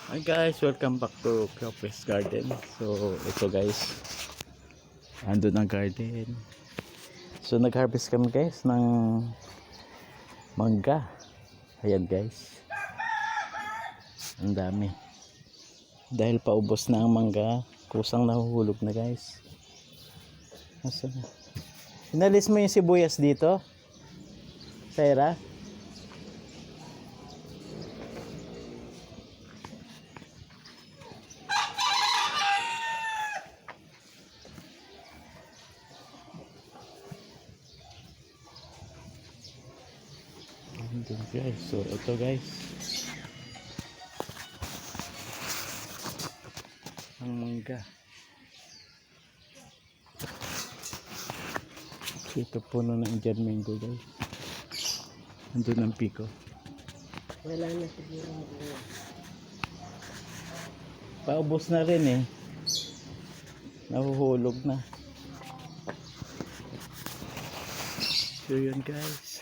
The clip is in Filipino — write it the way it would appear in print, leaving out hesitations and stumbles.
Hi guys, welcome back to Cropes Garden. So ito guys, andun ang garden. So nag-harvest kami guys ng mangga. Ayan guys, ang dami. Dahil paubos na ang mangga, kusang nahuhulog na guys. Nasaan na? Inalis mo yung sibuyas dito, Sarah? Andun guys, so ito guys, ang mangga. Ito puno ng Indian mango guys. Andun ang piko. Wala na siguro. Paubos na rin eh. Nahuhulog na. So yun guys.